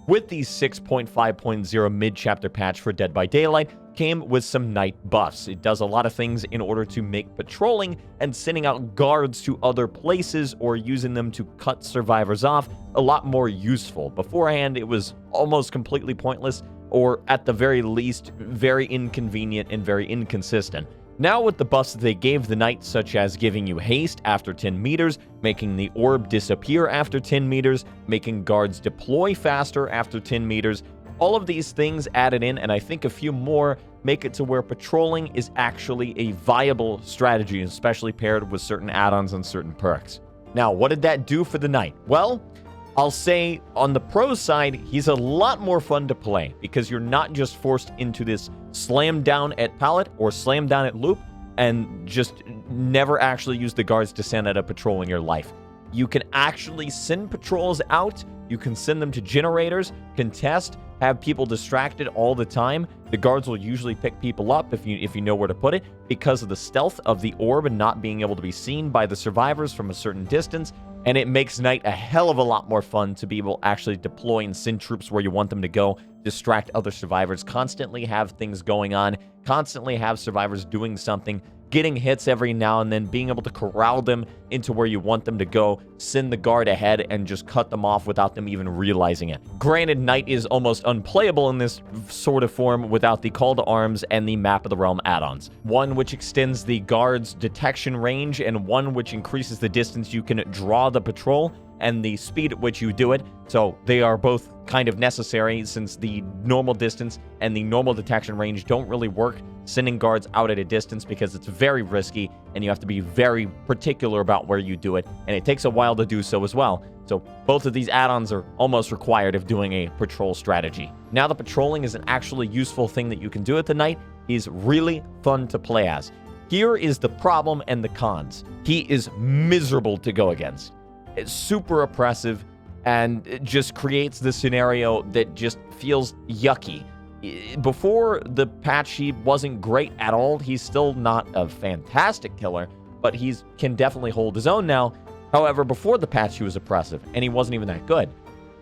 With the 6.5.0 mid-chapter patch for Dead by Daylight came with some night buffs. It does a lot of things in order to make patrolling and sending out guards to other places or using them to cut survivors off a lot more useful. Beforehand, it was almost completely pointless, or at the very least, very inconvenient and very inconsistent. Now with the buffs that they gave the Knight, such as giving you haste after 10 meters, making the orb disappear after 10 meters, making guards deploy faster after 10 meters, all of these things added in, and I think a few more, make it to where patrolling is actually a viable strategy, especially paired with certain add-ons and certain perks. Now, what did that do for the Knight? Well, I'll say on the pro side, he's a lot more fun to play because you're not just forced into this slam down at pallet or slam down at loop and just never actually use the guards to send out a patrol in your life. You can actually send patrols out. You can send them to generators, contest, have people distracted all the time. The guards will usually pick people up if you know where to put it because of the stealth of the orb and not being able to be seen by the survivors from a certain distance. And it makes Knight a hell of a lot more fun to be able to actually deploy and send troops where you want them to go, distract other survivors, constantly have things going on, constantly have survivors doing something, getting hits every now and then, being able to corral them into where you want them to go, send the guard ahead, and just cut them off without them even realizing it. Granted, Knight is almost unplayable in this sort of form without the Call to Arms and the Map of the Realm add-ons. One which extends the guard's detection range, and one which increases the distance you can draw the patrol, and the speed at which you do it. So they are both kind of necessary since the normal distance and the normal detection range don't really work sending guards out at a distance because it's very risky and you have to be very particular about where you do it, and it takes a while to do so as well. So both of these add-ons are almost required of doing a patrol strategy. Now that patrolling is an actually useful thing that you can do at the Knight, he's really fun to play as. Here is the problem and the cons. He is miserable to go against. It's super oppressive, and it just creates this scenario that just feels yucky. Before the patch, he wasn't great at all. He's still not a fantastic killer, but he can definitely hold his own now. However, before the patch, he was oppressive, and he wasn't even that good.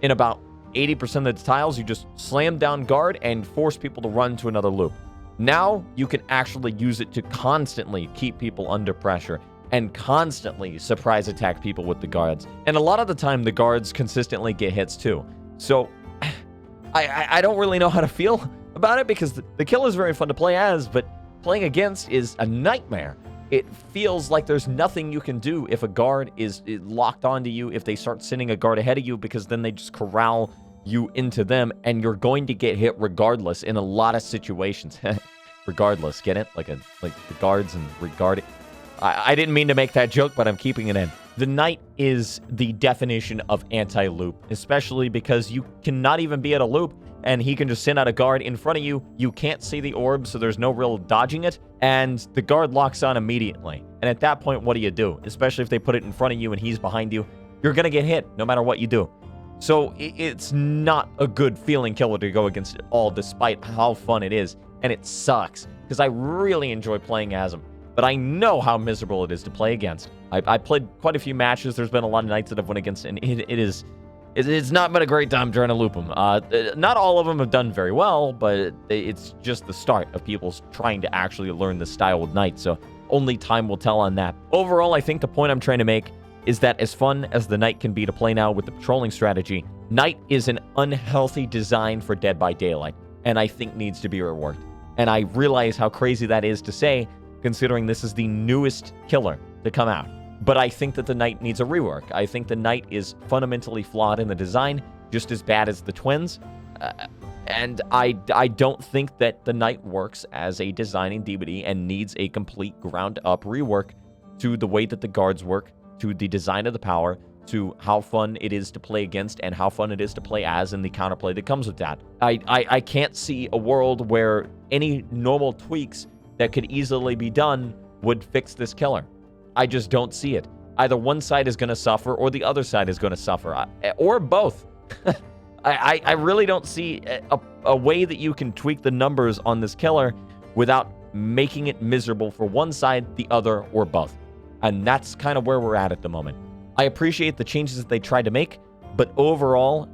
In about 80% of the tiles, you just slam down guard and force people to run to another loop. Now, you can actually use it to constantly keep people under pressure and constantly surprise attack people with the guards. And a lot of the time, the guards consistently get hits too. So, I don't really know how to feel about it because the kill is very fun to play as, but playing against is a nightmare. It feels like there's nothing you can do if a guard is locked onto you, if they start sending a guard ahead of you, because then they just corral you into them, and you're going to get hit regardless in a lot of situations. Regardless, get it? Like the guards and regard. I didn't mean to make that joke, but I'm keeping it in. The Knight is the definition of anti-loop, especially because you cannot even be at a loop, and he can just send out a guard in front of you. You can't see the orb, so there's no real dodging it, and the guard locks on immediately. And at that point, what do? Especially if they put it in front of you and he's behind you, you're going to get hit no matter what you do. So it's not a good feeling killer to go against at all, despite how fun it is. And it sucks, because I really enjoy playing as him. But I know how miserable it is to play against. I played quite a few matches. There's been a lot of nights that I've went against, and it's not been a great time trying to loop them. Not all of them have done very well, but it's just the start of people trying to actually learn the style with Knight, so only time will tell on that. Overall, I think the point I'm trying to make is that as fun as the Knight can be to play now with the patrolling strategy, Knight is an unhealthy design for Dead by Daylight, and I think needs to be reworked. And I realize how crazy that is to say, considering this is the newest killer to come out. But I think that the Knight needs a rework. I think the Knight is fundamentally flawed in the design, just as bad as the twins. And I don't think that the Knight works as a design in DBD and needs a complete ground-up rework to the way that the guards work, to the design of the power, to how fun it is to play against and how fun it is to play as and the counterplay that comes with that. I can't see a world where any normal tweaks that could easily be done would fix this killer. I just don't see it. Either one side is going to suffer or the other side is going to suffer, or both. I really don't see a way that you can tweak the numbers on this killer without making it miserable for one side, the other, or both. And that's kind of where we're at the moment. I appreciate the changes that they tried to make, but overall,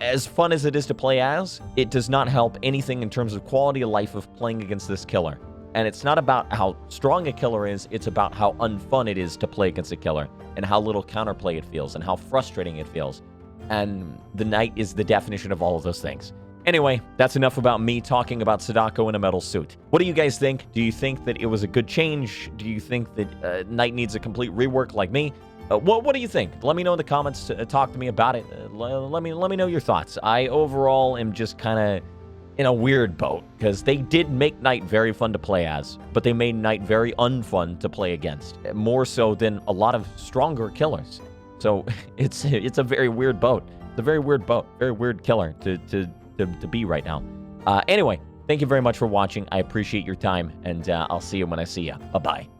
as fun as it is to play as, it does not help anything in terms of quality of life of playing against this killer. And it's not about how strong a killer is, it's about how unfun it is to play against a killer, and how little counterplay it feels, and how frustrating it feels. And the Knight is the definition of all of those things. Anyway, that's enough about me talking about Sadako in a metal suit. What do you guys think? Do you think that it was a good change? Do you think that Knight needs a complete rework like me? What do you think? Let me know in the comments. Talk to me about it. Let me know your thoughts. I overall am just kind of in a weird boat, because they did make Knight very fun to play as, but they made Knight very unfun to play against, more so than a lot of stronger killers. So it's a very weird boat. It's a very weird boat, very weird killer to be right now. Anyway, thank you very much for watching. I appreciate your time, and I'll see you when I see you. Bye-bye.